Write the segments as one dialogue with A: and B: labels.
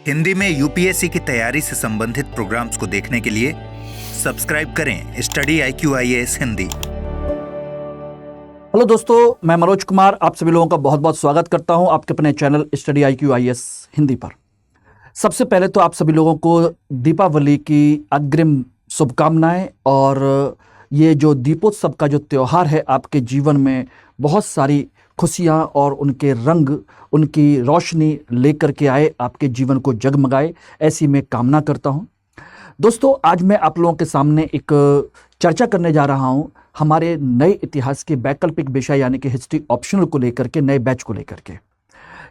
A: हिंदी में यूपीएससी की तैयारी से संबंधित प्रोग्राम्स को देखने के लिए सब्सक्राइब करें स्टडी IQIAS हिंदी।
B: हेलो दोस्तों, मैं मनोज कुमार आप सभी लोगों का बहुत बहुत स्वागत करता हूं आपके अपने चैनल स्टडी IQIAS हिंदी पर। सबसे पहले तो आप सभी लोगों को दीपावली की अग्रिम शुभकामनाएं। और ये जो दीपोत्सव का जो त्यौहार है आपके जीवन में बहुत सारी खुशियां और उनके रंग, उनकी रोशनी लेकर के आए, आपके जीवन को जगमगाए, ऐसी मैं कामना करता हूं। दोस्तों, आज मैं आप लोगों के सामने एक चर्चा करने जा रहा हूं हमारे नए इतिहास के वैकल्पिक विषय यानी कि हिस्ट्री ऑप्शनल को लेकर के, नए बैच को लेकर के।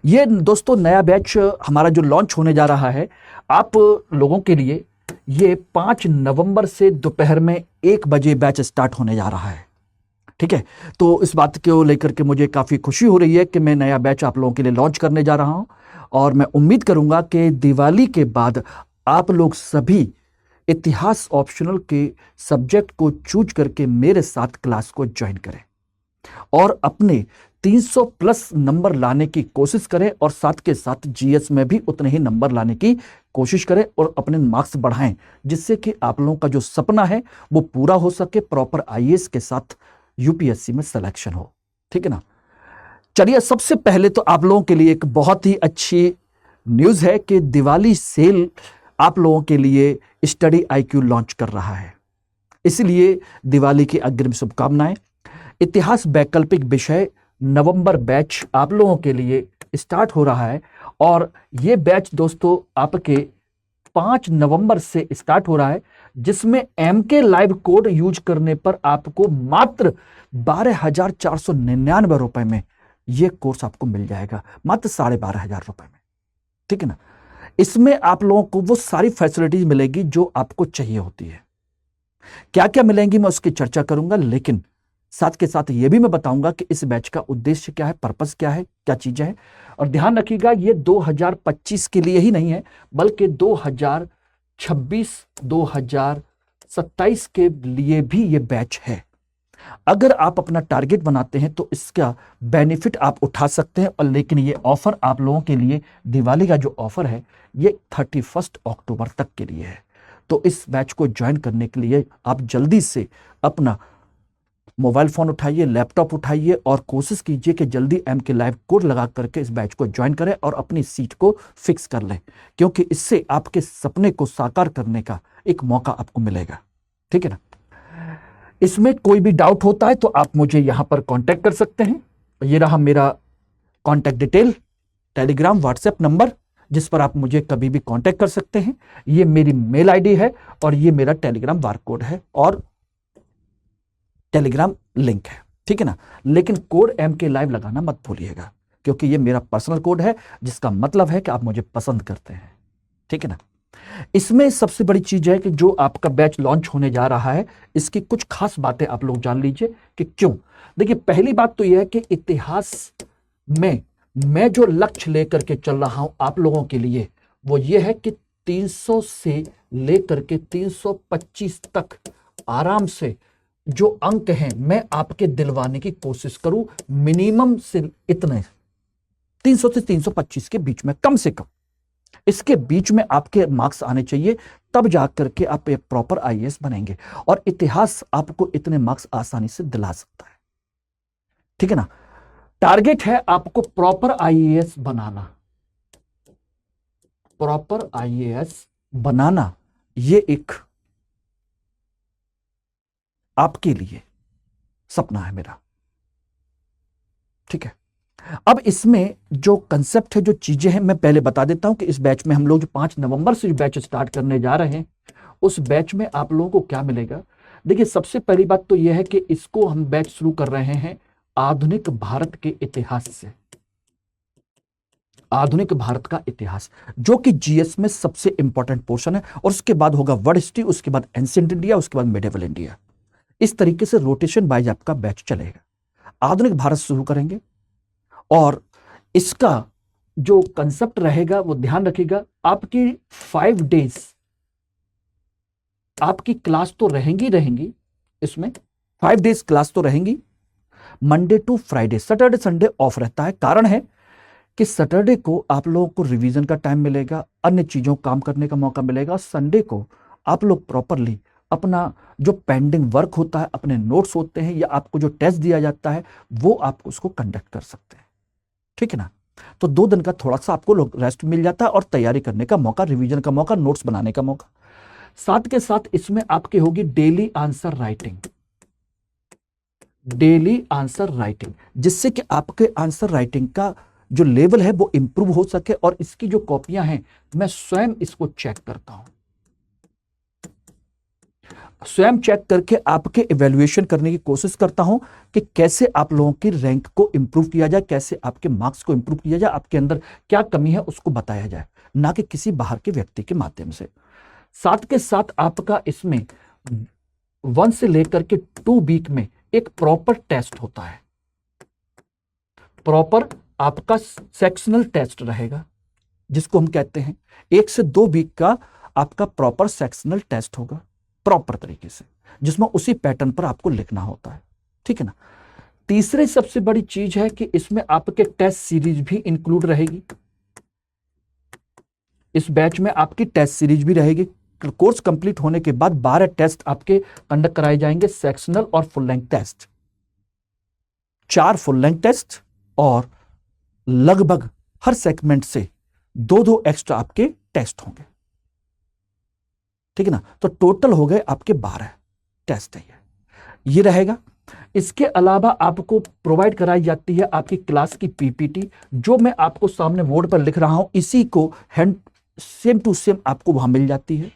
B: ये दोस्तों नया बैच हमारा जो लॉन्च होने जा रहा है आप लोगों के लिए, ये 5 नवंबर से दोपहर में 1 बजे बैच स्टार्ट होने जा रहा है। ठीक है, तो इस बात को लेकर के मुझे काफ़ी खुशी हो रही है कि मैं नया बैच आप लोगों के लिए लॉन्च करने जा रहा हूं। और मैं उम्मीद करूंगा कि दिवाली के बाद आप लोग सभी इतिहास ऑप्शनल के सब्जेक्ट को चूज करके मेरे साथ क्लास को ज्वाइन करें और अपने 300 प्लस नंबर लाने की कोशिश करें और साथ के साथ जीएस में भी उतने ही नंबर लाने की कोशिश करें और अपने मार्क्स बढ़ाएं, जिससे कि आप लोगों का जो सपना है वो पूरा हो सके, प्रॉपर IAS के साथ यूपीएससी में सिलेक्शन हो। ठीक है ना। चलिए, सबसे पहले तो आप लोगों के लिए एक बहुत ही अच्छी न्यूज़ है कि दिवाली सेल आप लोगों के लिए स्टडी IQ लॉन्च कर रहा है। इसलिए दिवाली की अग्रिम शुभकामनाएं। इतिहास वैकल्पिक विषय नवंबर बैच आप लोगों के लिए स्टार्ट हो रहा है और ये बैच दोस्तों आपके 5 नवंबर से स्टार्ट हो रहा है, जिसमें MK लाइव कोड यूज करने पर आपको मात्र 12,499 रुपए में यह कोर्स आपको मिल जाएगा, मात्र 12,500 रुपए में। ठीक है ना। इसमें आप लोगों को वो सारी फैसिलिटीज मिलेगी जो आपको चाहिए होती है। क्या क्या मिलेंगी मैं उसकी चर्चा करूंगा, लेकिन साथ के साथ ये भी मैं बताऊंगा कि इस बैच का उद्देश्य क्या है, पर्पस क्या है, क्या चीजें हैं। और ध्यान रखिएगा, ये 2025 के लिए ही नहीं है, बल्कि 2026 2027 के लिए भी ये बैच है। अगर आप अपना टारगेट बनाते हैं तो इसका बेनिफिट आप उठा सकते हैं। और लेकिन ये ऑफर आप लोगों के लिए, दिवाली का जो ऑफर है ये 31 अक्टूबर तक के लिए है। तो इस बैच को ज्वाइन करने के लिए आप जल्दी से अपना मोबाइल फोन उठाइए, लैपटॉप उठाइए और कोशिश कीजिए कि जल्दी MK लाइव कोड लगा करके इस बैच को ज्वाइन करें और अपनी सीट को फिक्स कर लें, क्योंकि इससे आपके सपने को साकार करने का एक मौका आपको मिलेगा। ठीक है ना। इसमें कोई भी डाउट होता है तो आप मुझे यहां पर कांटेक्ट कर सकते हैं। ये रहा मेरा contact detail, Telegram, WhatsApp number, जिस पर आप मुझे कभी भी कांटेक्ट कर सकते हैं। ये मेरी मेल ID है और ये मेरा टेलीग्राम बारकोड है और टेलीग्राम लिंक है। ठीक है ना। लेकिन कोड MK लाइव लगाना मत भूलिएगा, क्योंकि ये मेरा पर्सनल कोड है, जिसका मतलब है कि आप मुझे पसंद करते हैं। ठीक है ना। इसमें सबसे बड़ी चीज है कि जो आपका बैच लॉन्च होने जा रहा है, इसकी कुछ खास बातें आप लोग जान लीजिए कि क्यों। देखिए, पहली बात तो यह है कि इतिहास में मैं जो लक्ष्य लेकर के चल रहा हूं आप लोगों के लिए, वो ये है कि 300 से लेकर के 325 तक आराम से जो अंक हैं मैं आपके दिलवाने की कोशिश करूं। मिनिमम से इतने 300 से 325 के बीच में, कम से कम इसके बीच में आपके मार्क्स आने चाहिए, तब जाकर के आप एक प्रॉपर IAS बनेंगे। और इतिहास आपको इतने मार्क्स आसानी से दिला सकता है। ठीक है ना। टारगेट है आपको प्रॉपर IAS बनाना, प्रॉपर IAS बनाना, ये एक आपके लिए सपना है मेरा। ठीक है। अब इसमें जो कंसेप्ट है, जो चीजें हैं, मैं पहले बता देता हूं कि इस बैच में हम लोग जो 5 नवंबर से जो बैच स्टार्ट करने जा रहे हैं, उस बैच में आप लोगों को क्या मिलेगा। देखिए, सबसे पहली बात तो यह है कि इसको हम बैच शुरू कर रहे हैं आधुनिक भारत के इतिहास से। आधुनिक भारत का इतिहास, जो कि GS में सबसे इंपॉर्टेंट पोर्शन है, और उसके बाद होगा वर्ल्ड हिस्ट्री, उसके बाद एंशिएंट इंडिया, उसके बाद मिडिवल इंडिया। इस तरीके से रोटेशन वाइज आपका बैच चलेगा। आधुनिक भारत शुरू करेंगे और इसका जो कंसेप्ट रहेगा वो ध्यान रखिएगा, आपकी 5 डेज आपकी क्लास तो रहेंगी इसमें 5 डेज क्लास तो रहेंगी, Monday to Friday, Saturday Sunday off रहता है। कारण है कि सैटरडे को आप लोगों को रिवीजन का टाइम मिलेगा, अन्य चीज़ों काम करने का मौका मिलेगा। संडे को आप लोग प्रॉपरली अपना जो पेंडिंग वर्क होता है, अपने नोट्स होते हैं या आपको जो टेस्ट दिया जाता है, वो आप उसको कंडक्ट कर सकते हैं। ठीक है ना? तो 2 दिन का थोड़ा सा आपको रेस्ट मिल जाता है और तैयारी करने का मौका, रिवीजन का मौका, नोट्स बनाने का मौका। साथ के साथ इसमें आपकी होगी daily answer writing, daily answer writing, जिससे कि आपके आंसर राइटिंग का जो लेवल है वो इंप्रूव हो सके। और इसकी जो कॉपियां हैं मैं स्वयं इसको चेक करता हूं, स्वयं चेक करके आपके इवैल्यूएशन करने की कोशिश करता हूं कि कैसे आप लोगों की रैंक को इंप्रूव किया जाए, कैसे आपके मार्क्स को इंप्रूव किया जाए, आपके अंदर क्या कमी है उसको बताया जाए, ना कि किसी बाहर के व्यक्ति के माध्यम से। साथ के साथ आपका इसमें 1 से लेकर के 2 वीक में एक प्रॉपर टेस्ट होता है, प्रॉपर आपका सेक्शनल टेस्ट रहेगा, जिसको हम कहते हैं 1 से 2 वीक का आपका प्रॉपर सेक्शनल टेस्ट होगा, प्रॉपर तरीके से, जिसमें उसी पैटर्न पर आपको लिखना होता है। ठीक है ना? तीसरी सबसे बड़ी चीज है कि इसमें आपके टेस्ट सीरीज भी इंक्लूड रहेगी। इस बैच में आपकी टेस्ट सीरीज भी रहेगी। कोर्स कंप्लीट होने के बाद 12 टेस्ट आपके कंडक्ट कराए जाएंगे, सेक्शनल और full length test, 4 full length test और लगभग हर सेगमेंट से 2-2 एक्स्ट्रा आपके टेस्ट होंगे। ठीक है ना? तो टोटल हो गए आपके 12 टेस्ट है ये रहेगा। इसके अलावा आपको प्रोवाइड कराई जाती है आपकी क्लास की पीपीटी, जो मैं आपको सामने बोर्ड पर लिख रहा हूं, इसी को हैंड सेम टू सेम आपको वहां मिल जाती है।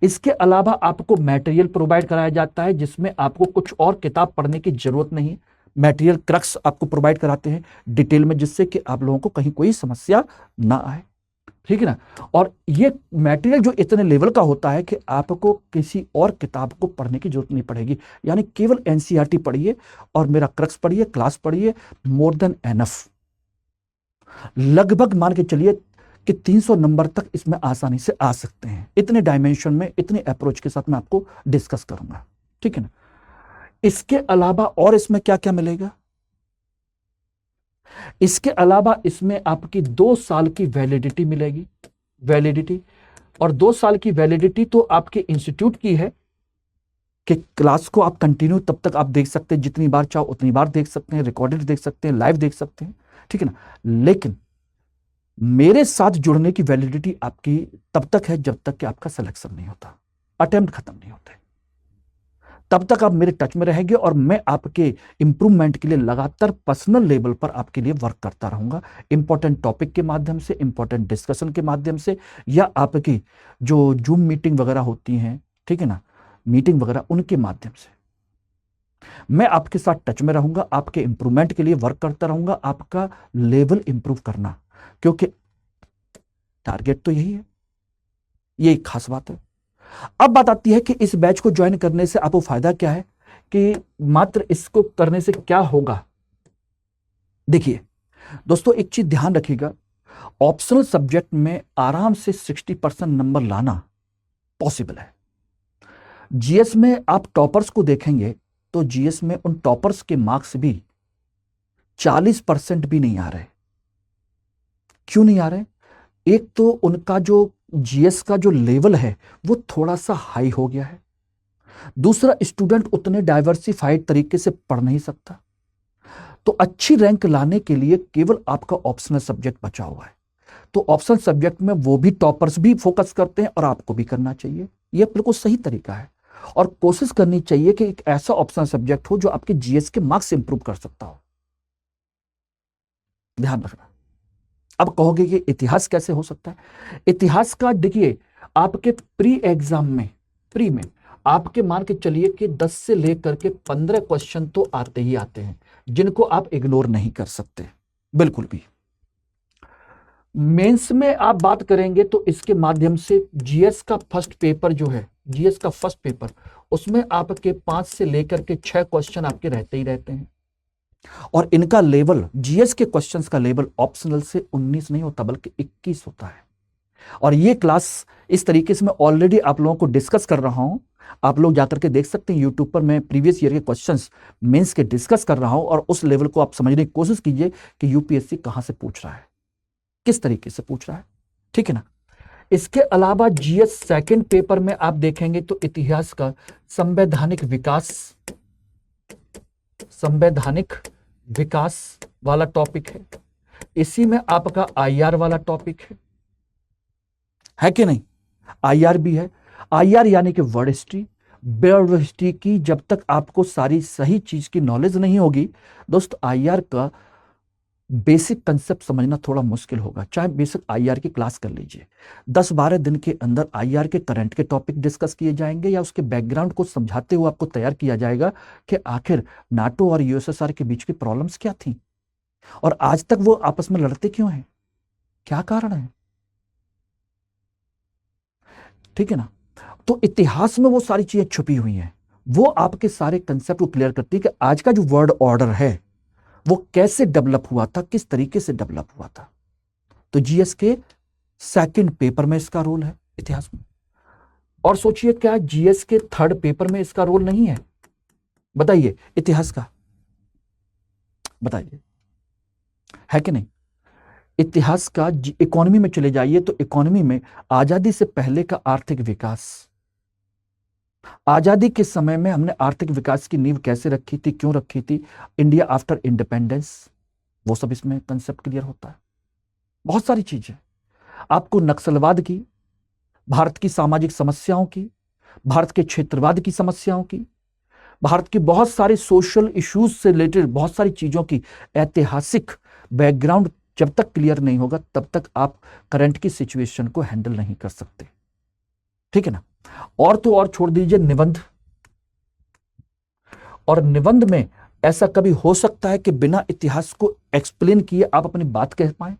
B: इसके अलावा आपको मटेरियल प्रोवाइड कराया जाता है, जिसमें आपको कुछ और किताब पढ़ने की जरूरत नहीं है। मटेरियल क्रक्स आपको प्रोवाइड कराते हैं डिटेल में, जिससे कि आप लोगों को कहीं कोई समस्या ना आए। ठीक है ना? और ये मटेरियल जो इतने लेवल का होता है कि आपको किसी और किताब को पढ़ने की जरूरत नहीं पड़ेगी, यानी केवल एनसीईआरटी पढ़िए और मेरा क्रक्स पढ़िए, क्लास पढ़िए, मोर देन एनफ। लगभग मान के चलिए कि 300 नंबर तक इसमें आसानी से आ सकते हैं। इतने डायमेंशन में, इतने अप्रोच के साथ मैं आपको डिस्कस करूंगा। ठीक है ना? इसके अलावा और इसमें क्या क्या मिलेगा? इसके अलावा इसमें आपकी 2 साल की वैलिडिटी मिलेगी, वैलिडिटी। और 2 साल की वैलिडिटी तो आपके इंस्टीट्यूट की है कि क्लास को आप कंटिन्यू तब तक आप देख सकते हैं, जितनी बार चाहो उतनी बार देख सकते हैं, रिकॉर्डेड देख सकते हैं, लाइव देख सकते हैं। ठीक है ना? लेकिन मेरे साथ जुड़ने की वैलिडिटी आपकी तब तक है जब तक कि आपका सिलेक्शन नहीं होता, अटेम्प्ट खत्म नहीं होते, तब तक आप मेरे टच में रहेंगे और मैं आपके इंप्रूवमेंट के लिए लगातार पर्सनल लेवल पर आपके लिए वर्क करता रहूंगा, इंपॉर्टेंट टॉपिक के माध्यम से, इंपॉर्टेंट डिस्कशन के माध्यम से, या आपकी जो जूम मीटिंग वगैरह होती हैं, ठीक है ना, मीटिंग वगैरह, उनके माध्यम से मैं आपके साथ टच में रहूंगा, आपके इंप्रूवमेंट के लिए वर्क करता रहूंगा, आपका लेवल इंप्रूव करना, क्योंकि टारगेट तो यही है। ये एक खास बात है। अब बात आती है कि इस बैच को ज्वाइन करने से आपको फायदा क्या है, कि मात्र इसको करने से क्या होगा। देखिए दोस्तों, एक चीज ध्यान रखिएगा, ऑप्शनल सब्जेक्ट में आराम से 60% नंबर लाना पॉसिबल है। जीएस में आप टॉपर्स को देखेंगे तो जीएस में उन टॉपर्स के मार्क्स भी 40% भी नहीं आ रहे। क्यों नहीं आ रहे? एक तो उनका जो जीएस का जो लेवल है वो थोड़ा सा हाई हो गया है, दूसरा स्टूडेंट उतने डाइवर्सिफाइड तरीके से पढ़ नहीं सकता। तो अच्छी रैंक लाने के लिए केवल आपका ऑप्शनल सब्जेक्ट बचा हुआ है, तो ऑप्शनल सब्जेक्ट में वो भी टॉपर्स भी फोकस करते हैं और आपको भी करना चाहिए। यह बिल्कुल सही तरीका है और कोशिश करनी चाहिए कि एक ऐसा ऑप्शनल सब्जेक्ट हो जो आपके जीएस के मार्क्स इंप्रूव कर सकता हो। ध्यान रखना। अब कहोगे कि इतिहास कैसे हो सकता है? इतिहास का देखिए, आपके प्री एग्जाम में, प्री में आपके मान के चलिए कि 10 से लेकर के 15 क्वेश्चन तो आते ही आते हैं, जिनको आप इग्नोर नहीं कर सकते बिल्कुल भी। मेंस में आप बात करेंगे तो इसके माध्यम से जीएस का फर्स्ट पेपर जो है, जीएस का फर्स्ट पेपर, उसमें आपके 5 से लेकर के 6 क्वेश्चन आपके रहते ही रहते हैं। और इनका लेवल, जीएस के क्वेश्चंस का लेवल ऑप्शनल से 19 नहीं होता बल्कि 21 होता है। और ये क्लास इस तरीके से मैं ऑलरेडी आप लोगों को डिस्कस कर रहा हूं, आप लोग जाकर के देख सकते हैं यूट्यूब पर। मैं प्रीवियस ईयर के क्वेश्चंस मेंस के डिस्कस कर रहा हूं और उस लेवल को आप समझने की कोशिश कीजिए कि यूपीएससी कहां से पूछ रहा है। किस तरीके से पूछ रहा है, ठीक है ना। इसके अलावा जीएस सेकंड पेपर में आप देखेंगे तो इतिहास का संवैधानिक विकास वाला टॉपिक है। इसी में आपका आईआर वाला टॉपिक है कि नहीं, आईआर भी है। आईआर यानी कि वर्ड हिस्ट्री की जब तक आपको सारी सही चीज की नॉलेज नहीं होगी दोस्त, आईआर का बेसिक कंसेप्ट समझना थोड़ा मुश्किल होगा। चाहे बेसिक आईआर की क्लास कर लीजिए, 10-12 दिन के अंदर आईआर के करंट के टॉपिक डिस्कस किए जाएंगे या उसके बैकग्राउंड को समझाते हुए आपको तैयार किया जाएगा कि आखिर नाटो और यूएसएसआर के बीच की प्रॉब्लम्स क्या थी और आज तक वो आपस में लड़ते क्यों हैं, क्या कारण है, ठीक है ना। तो इतिहास में वो सारी चीजें छुपी हुई हैं, वो आपके सारे कंसेप्ट को क्लियर करती है कि आज का जो वर्ल्ड ऑर्डर है वो कैसे डेवलप हुआ था, किस तरीके से डेवलप हुआ था। तो जीएस के सेकंड पेपर में इसका रोल है इतिहास में। और सोचिए क्या जीएस के थर्ड पेपर में इसका रोल नहीं है, बताइए, इतिहास का बताइए, है कि नहीं। इतिहास का इकोनॉमी में चले जाइए तो इकोनॉमी में आजादी से पहले का आर्थिक विकास, आजादी के समय में हमने आर्थिक विकास की नींव कैसे रखी थी, क्यों रखी थी, इंडिया आफ्टर इंडिपेंडेंस, वो सब इसमें कंसेप्ट क्लियर होता है। बहुत सारी चीजें आपको नक्सलवाद की, भारत की सामाजिक समस्याओं की, भारत के क्षेत्रवाद की समस्याओं की, भारत की बहुत सारे सोशल इश्यूज से रिलेटेड बहुत सारी चीजों की ऐतिहासिक बैकग्राउंड जब तक क्लियर नहीं होगा तब तक आप करंट की सिचुएशन को हैंडल नहीं कर सकते, ठीक है ना। और तो और छोड़ दीजिए निबंध, और निबंध में ऐसा कभी हो सकता है कि बिना इतिहास को एक्सप्लेन किए आप अपनी बात कह पाए।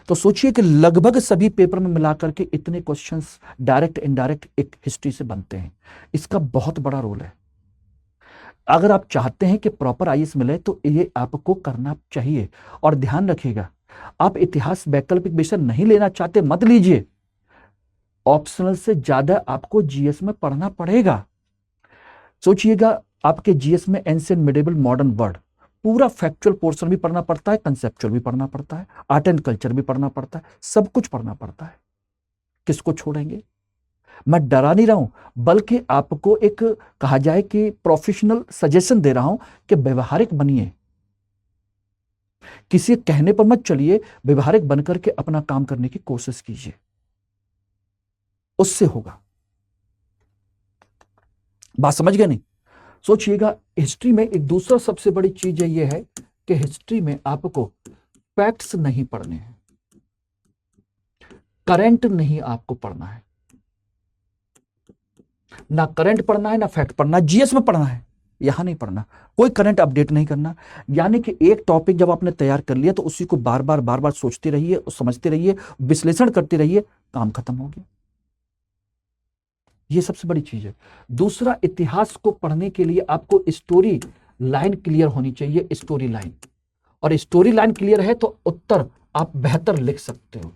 B: तो सोचिए कि लगभग सभी पेपर में मिलाकर के इतने क्वेश्चंस डायरेक्ट इनडायरेक्ट एक हिस्ट्री से बनते हैं, इसका बहुत बड़ा रोल है। अगर आप चाहते हैं कि प्रॉपर आईएएस मिले तो ये आपको करना चाहिए। और ध्यान रखिएगा, आप इतिहास वैकल्पिक विषय नहीं लेना चाहते मत लीजिए, ऑप्शनल से ज्यादा आपको जीएस में पढ़ना पड़ेगा। सोचिएगा आपके जीएस में एंशिएंट मिडिवल मॉडर्न वर्ल्ड पूरा फैक्चुअल पोर्शन भी पढ़ना पड़ता है, कंसेप्चुअल भी पढ़ना पड़ता है, आर्ट एंड कल्चर भी पढ़ना पड़ता है, सब कुछ पढ़ना पड़ता है। किसको छोड़ेंगे? मैं डरा नहीं रहा हूं, बल्कि आपको एक कहा जाए कि प्रोफेशनल सजेशन दे रहा हूं कि व्यवहारिक बनिए, किसी कहने पर मत चलिए, व्यवहारिक बनकर के अपना काम करने की कोशिश कीजिए, उससे होगा। बात समझ गए नहीं? सोचिएगा हिस्ट्री में एक दूसरा सबसे बड़ी चीज यह है कि हिस्ट्री में आपको फैक्ट्स नहीं पढ़ने हैं, करंट नहीं आपको पढ़ना है, ना करंट पढ़ना है ना फैक्ट पढ़ना, जीएस में पढ़ना है, यहां नहीं पढ़ना, कोई करंट अपडेट नहीं करना। यानी कि एक टॉपिक जब आपने तैयार कर लिया तो उसी को बार बार सोचते रहिए, समझते रहिए, विश्लेषण करते रहिए, काम खत्म हो गया। ये सबसे बड़ी चीज है। दूसरा, इतिहास को पढ़ने के लिए आपको स्टोरी लाइन क्लियर होनी चाहिए, स्टोरी लाइन। और स्टोरी लाइन क्लियर है तो उत्तर आप बेहतर लिख सकते हो,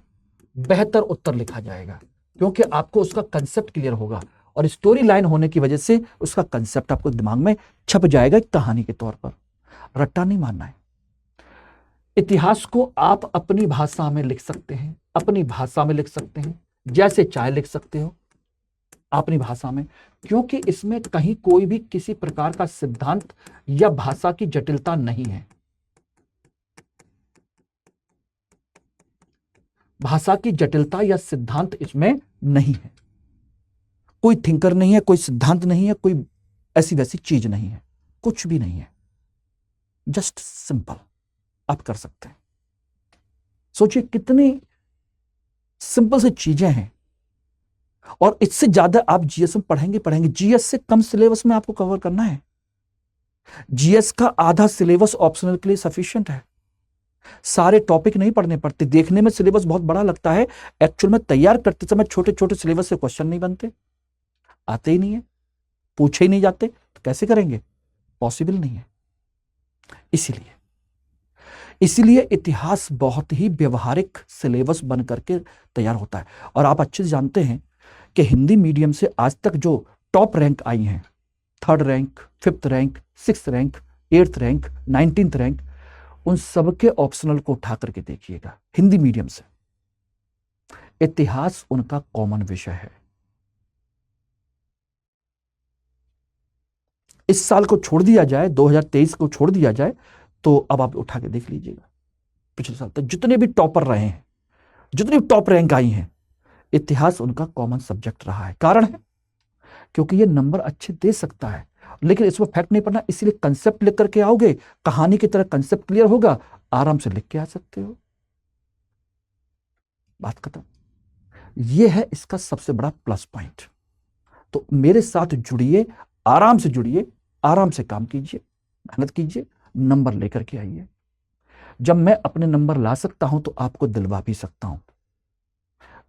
B: बेहतर उत्तर लिखा जाएगा, क्योंकि आपको उसका कंसेप्ट क्लियर होगा और स्टोरी लाइन होने की वजह से उसका कंसेप्ट आपको दिमाग में छप जाएगा एक कहानी के तौर पर। रट्टा नहीं मानना है। इतिहास को आप अपनी भाषा में लिख सकते हैं, अपनी भाषा में लिख सकते हैं, जैसे चाहे लिख सकते हो अपनी भाषा में, क्योंकि इसमें कहीं कोई भी किसी प्रकार का सिद्धांत या भाषा की जटिलता नहीं है। भाषा की जटिलता या सिद्धांत इसमें नहीं है, कोई थिंकर नहीं है, कोई सिद्धांत नहीं है, कोई ऐसी वैसी चीज नहीं है, कुछ भी नहीं है, जस्ट सिंपल आप कर सकते हैं। सोचिए कितनी सिंपल सी चीजें हैं और इससे ज्यादा आप जीएस में पढ़ेंगे। जीएस से कम सिलेबस में आपको कवर करना है। जीएस का आधा सिलेबस ऑप्शनल के लिए सफिशिएंट है, सारे टॉपिक नहीं पढ़ने पड़ते। देखने में सिलेबस बहुत बड़ा लगता है, एक्चुअल में तैयार करते समय छोटे छोटे सिलेबस से क्वेश्चन नहीं बनते, आते ही नहीं है, पूछे ही नहीं जाते, तो कैसे करेंगे? पॉसिबल नहीं है। इसीलिए इतिहास बहुत ही व्यवहारिक सिलेबस बन करके तैयार होता है। और आप अच्छे से जानते हैं कि हिंदी मीडियम से आज तक जो टॉप रैंक आई हैं, 3rd rank, 5th rank, 6th rank, 8th rank, 19th rank, उन सबके ऑप्शनल को उठा करके देखिएगा, हिंदी मीडियम से। इतिहास उनका कॉमन विषय है। इस साल को छोड़ दिया जाए, 2023 को छोड़ दिया जाए, तो अब आप उठा के देख लीजिएगा पिछले साल तक जितने भी टॉपर रहे हैं, जितनी टॉप रैंक आई हैं, इतिहास उनका कॉमन सब्जेक्ट रहा है। कारण है क्योंकि ये नंबर अच्छे दे सकता है, लेकिन इसमें फैक्ट नहीं पढ़ना, इसीलिए कंसेप्ट लिख करके आओगे, कहानी की तरह कंसेप्ट क्लियर होगा, आराम से लिख के आ सकते हो, बात खत्म। ये है इसका सबसे बड़ा प्लस पॉइंट। तो मेरे साथ जुड़िए, आराम से जुड़िए, आराम से काम कीजिए, मेहनत कीजिए, नंबर लेकर के आइए। जब मैं अपने नंबर ला सकता हूं तो आपको दिलवा भी सकता हूं।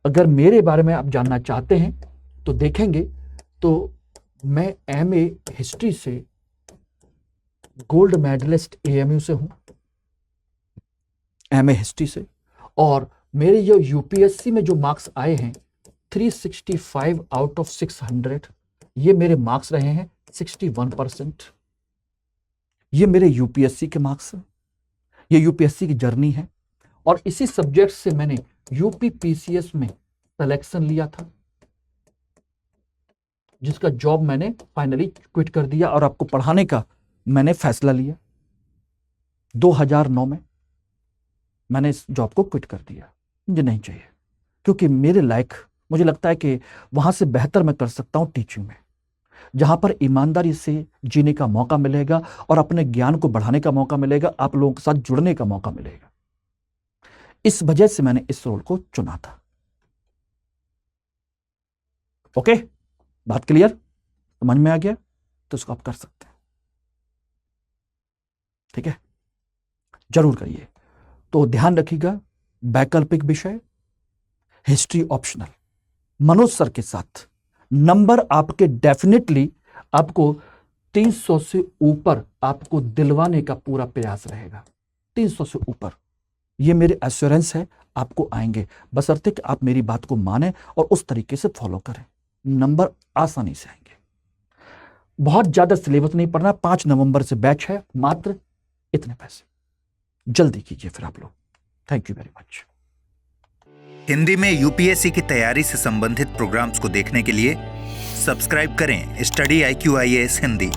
B: अगर मेरे बारे में आप जानना चाहते हैं तो देखेंगे, तो मैं एमए हिस्ट्री से गोल्ड मेडलिस्ट एएमयू से हूं, एमए हिस्ट्री से। और मेरे जो यूपीएससी में जो मार्क्स आए हैं 365 आउट ऑफ 600, ये मेरे मार्क्स रहे हैं 61%। ये मेरे यूपीएससी के मार्क्स हैं, ये यूपीएससी की जर्नी है। और इसी सब्जेक्ट से मैंने यूपी पीसीएस में सिलेक्शन लिया था, जिसका जॉब मैंने फाइनली क्विट कर दिया और आपको पढ़ाने का मैंने फैसला लिया। 2009 में मैंने इस जॉब को क्विट कर दिया, मुझे नहीं चाहिए, क्योंकि मेरे लायक मुझे लगता है कि वहां से बेहतर मैं कर सकता हूं टीचिंग में, जहां पर ईमानदारी से जीने का मौका मिलेगा और अपने ज्ञान को बढ़ाने का मौका मिलेगा, आप लोगों के साथ जुड़ने का मौका मिलेगा। इस वजह से मैंने इस रोल को चुना था। ओके, बात क्लियर, समझ में आ गया? तो इसको आप कर सकते हैं, ठीक है, जरूर करिए। तो ध्यान रखिएगा, वैकल्पिक विषय, हिस्ट्री ऑप्शनल, मनोज सर के साथ नंबर आपके डेफिनेटली आपको 300 से ऊपर आपको दिलवाने का पूरा प्रयास रहेगा। 300 से ऊपर, ये मेरे एश्योरेंस है, आपको आएंगे, बशर्ते कि आप मेरी बात को माने और उस तरीके से फॉलो करें। नंबर आसानी से आएंगे। बहुत ज्यादा सिलेबस नहीं पढ़ना, 5 नवंबर से बैच है, मात्र इतने पैसे, जल्दी कीजिए फिर आप लोग। Thank you very much.
A: Hindi में यूपीएससी की तैयारी से संबंधित प्रोग्राम्स को देखने के लिए सब्सक्राइब करें स्टडी IQ IAS हिंदी।